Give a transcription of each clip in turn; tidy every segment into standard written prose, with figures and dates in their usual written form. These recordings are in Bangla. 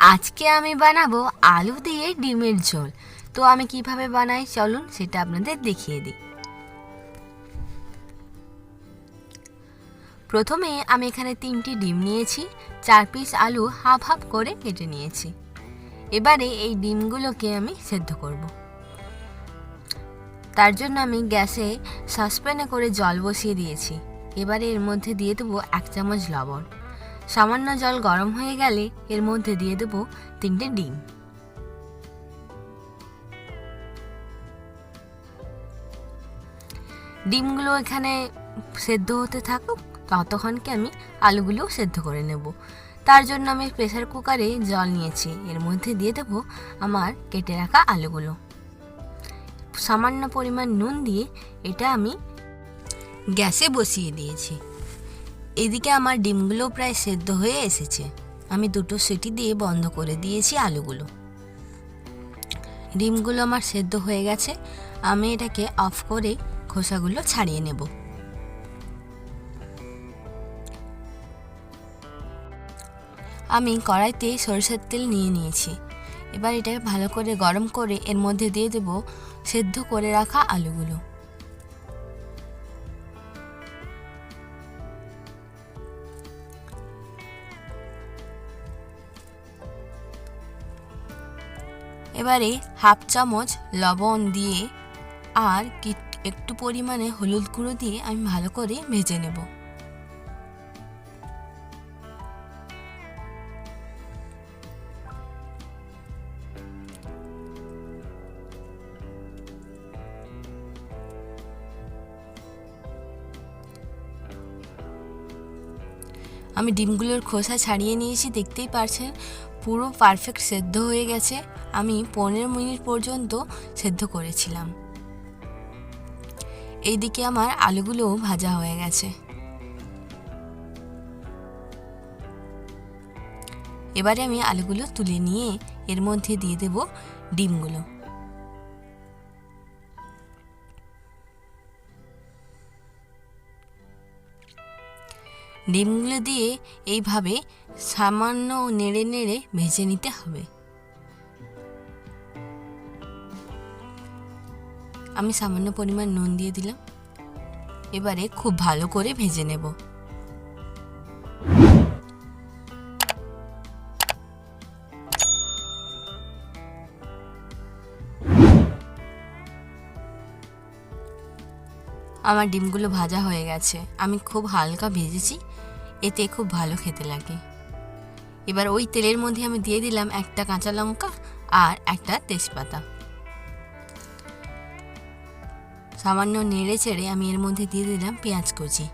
আজকে আমি বানাবো আলু দিয়ে ডিমের ঝোল। তো আমি কিভাবে বানাই চলুন সেটা আপনাদের দেখিয়ে দিই। প্রথমে আমি এখানে 3টি ডিম নিয়েছি, 4 পিস আলু হাফ হাফ করে কেটে নিয়েছি। এবারে এই ডিমগুলোকে আমি সেদ্ধ করব। তার জন্য আমি গ্যাসে সসপ্যানে করে জল বসিয়ে দিয়েছি। এবারে এর মধ্যে দিয়ে দেবো 1 চামচ লবণ। সামান্য জল গরম হয়ে গেলে এর মধ্যে দিয়ে দেবো 3টে ডিম। ডিমগুলো এখানে সেদ্ধ হতে থাকুক, ততক্ষণকে আমি আলুগুলোও সেদ্ধ করে নেব। তার জন্য আমি প্রেসার কুকারে জল নিয়েছি, এর মধ্যে দিয়ে দেবো আমার কেটে রাখা আলুগুলো। সামান্য পরিমাণ নুন দিয়ে এটা আমি গ্যাসে বসিয়ে দিয়েছি। এদিকে আমার ডিমগুলো প্রায় সেদ্ধ হয়ে এসেছে। আমি 2টো সিটি দিয়ে বন্ধ করে দিয়েছি আলুগুলো। ডিমগুলো আমার সেদ্ধ হয়ে গেছে। আমি এটাকে অফ করে খোসাগুলো ছাড়িয়ে নেব। আমি কড়াইতে সরষের তেল নিয়ে নিয়েছি। এবার এটাকে ভালো করে গরম করে এর মধ্যে দিয়ে দেব সেদ্ধ করে রাখা আলুগুলো। এবারে হাফ চামচ লবণ দিয়ে আর একটু পরিমাণে হলুদ গুঁড়ো দিয়ে আমি ভালো করে ভেজে নেব। আমি ডিমগুলোর খোসা ছাড়িয়ে নিয়েছি, দেখতেই পারছেন পুরো পারফেক্ট সেদ্ধ হয়ে গেছে। আমি 15 মিনিট পর্যন্ত সেদ্ধ করেছিলাম। এইদিকে আমার আলুগুলোও ভাজা হয়ে গেছে। এবারে আমি আলুগুলো তুলে নিয়ে এর মধ্যে দিয়ে দেব ডিমগুলো। ডিমগুলো দিয়ে এইভাবে সামান্য নেড়ে নেড়ে ভেজে নিতে হবে। আমি সামান্য পরিমাণ নুন দিয়ে দিলাম। এবারে খুব ভালো করে ভেজে নেব। আমার ডিমগুলো ভাজা হয়ে গেছে। আমি খুব হালকা ভেজেছি, এতে খুব ভালো খেতে লাগে। এবার ওই তেলের মধ্যে আমি দিয়ে দিলাম একটা কাঁচা লঙ্কা আর একটা তেজপাতা। সামান্য নেড়ে চেড়ে আমি এর মধ্যে দিয়ে দিলাম পেঁয়াজ কুচি।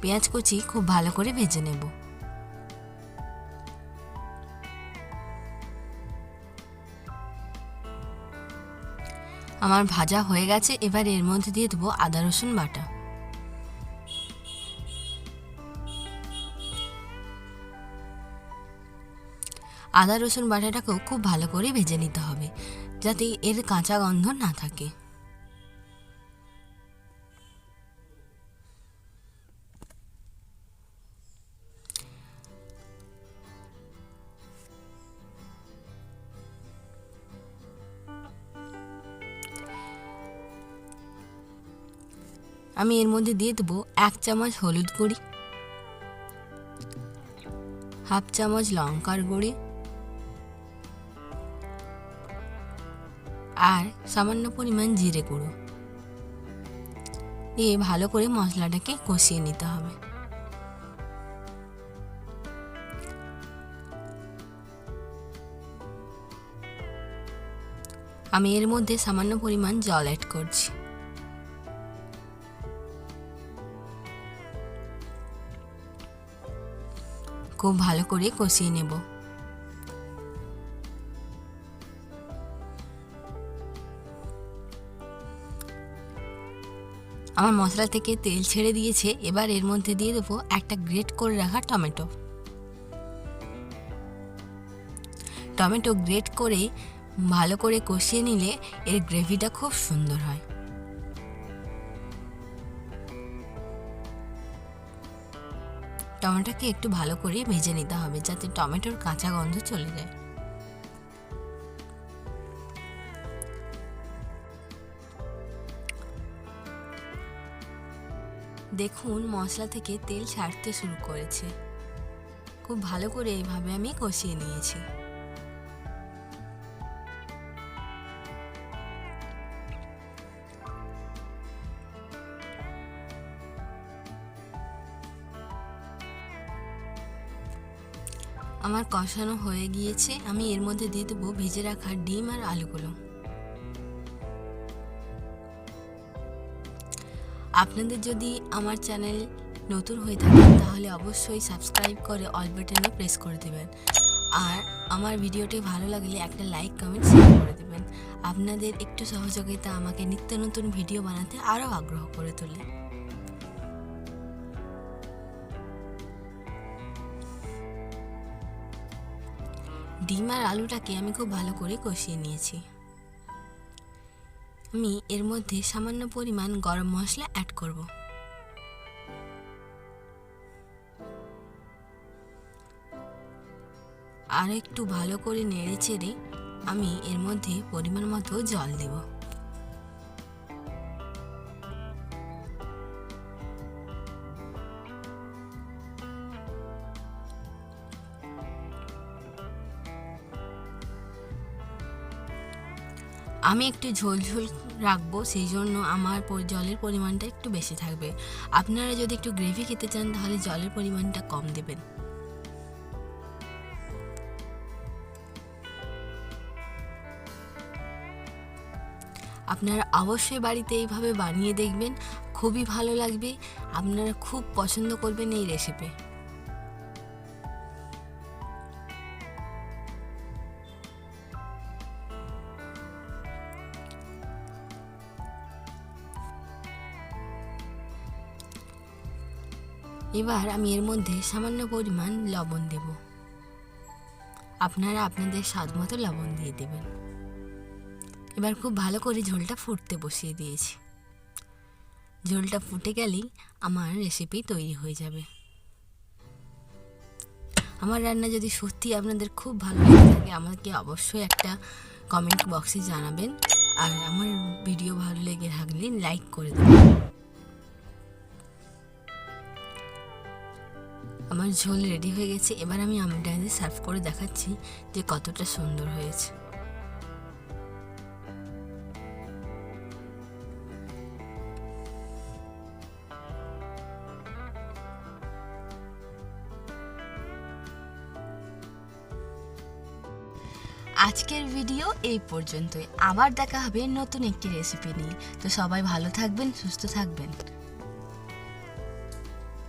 পেঁয়াজ কুচি খুব ভালো করে ভেজে নেব। আমার ভাজা হয়ে গেছে। এবার এর মধ্যে দিয়ে দেবো আদা রসুন বাটা। আদা রসুন বাটাটাকেও খুব ভালো করে ভেজে নিতে হবে, যাতে এর কাঁচা গন্ধ না থাকে। আমি এর মধ্যে দিয়ে দেবো 1 চামচ হলুদ গুঁড়ি, হাফ চামচ লঙ্কার গুঁড়ি আর সামান্য পরিমাণ জিরে গুঁড়ো দিয়ে ভালো করে মশলাটাকে কষিয়ে নিতে হবে। আমি এর মধ্যে সামান্য পরিমাণ জল অ্যাড করছি। খুব ভালো করে কষিয়ে নেব। আমার মশলা থেকে তেল ছেড়ে দিয়েছে। এবার এর মধ্যে দিয়ে দেবো একটা গ্রেট করে রাখা টমেটো। টমেটো গ্রেট করে ভালো করে কষিয়ে নিলে এর গ্রেভিটা খুব সুন্দর হয়। টমেটোকে একটু ভালো করে ভেজে নিতে হবে যাতে টমেটোর কাঁচা গন্ধ চলে যায়। দেখুন মশলা থেকে তেল ছাড়তে শুরু করেছে। খুব ভালো করে এইভাবে আমি কষিয়ে নিয়েছি। আমার কষানো হয়ে গিয়েছে। আমি এর মধ্যে দিয়ে দেবো ভেজে রাখা ডিম আর আলুগুলো। আপনাদের যদি আমার চ্যানেল নতুন হয়ে থাকে তাহলে অবশ্যই সাবস্ক্রাইব করে অল বাটনে প্রেস করে দেবেন। আর আমার ভিডিওটি ভালো লাগলে একটা লাইক কমেন্ট শেয়ার করে দেবেন। আপনাদের একটু সহযোগিতা আমাকে নিত্য নতুন ভিডিও বানাতে আরও আগ্রহ করে তোলে। ডিম আর আলুটাকে আমি খুব ভালো করে কষিয়ে নিয়েছি। আমি এর মধ্যে সামান্য পরিমাণ গরম মশলা অ্যাড করব। আর একটু ভালো করে নেড়ে চেড়ে আমি এর মধ্যে পরিমাণ মতো জল দেব। আমি একটু ঝোল ঝোল রাখবো, সেই জন্য আমার জলের পরিমাণটা একটু বেশি থাকবে। আপনারা যদি একটু গ্রেভি খেতে চান তাহলে জলের পরিমাণটা কম দেবেন। আপনারা অবশ্যই বাড়িতে এইভাবে বানিয়ে দেখবেন, খুবই ভালো লাগবে। আপনারা খুব পছন্দ করবেন এই রেসিপি। এবার আমি এর মধ্যে সামান্য পরিমাণ লবণ দেব। আপনারা আপনাদের স্বাদ মতো লবণ দিয়ে দেবেন। এবার খুব ভালো করে ঝোলটা ফুটতে বসিয়ে দিয়েছি। ঝোলটা ফুটে গেলেই আমার রেসিপি তৈরি হয়ে যাবে। আমার রান্না যদি সত্যি আপনাদের খুব ভালো লেগে থাকে আমাকে অবশ্যই একটা কমেন্ট বক্সে জানাবেন। আর আমার ভিডিও ভালো লেগে থাকলে লাইক করে দেবেন। আমার ঝোল রেডি হয়ে গেছে। এবার আমি আপনাদের সার্ভ করে দেখাচ্ছি যে কতটা সুন্দর হয়েছে। আজকের ভিডিও এই পর্যন্তই। আবার দেখা হবে নতুন একটি রেসিপি নিয়ে। তো সবাই ভালো থাকবেন, সুস্থ থাকবেন।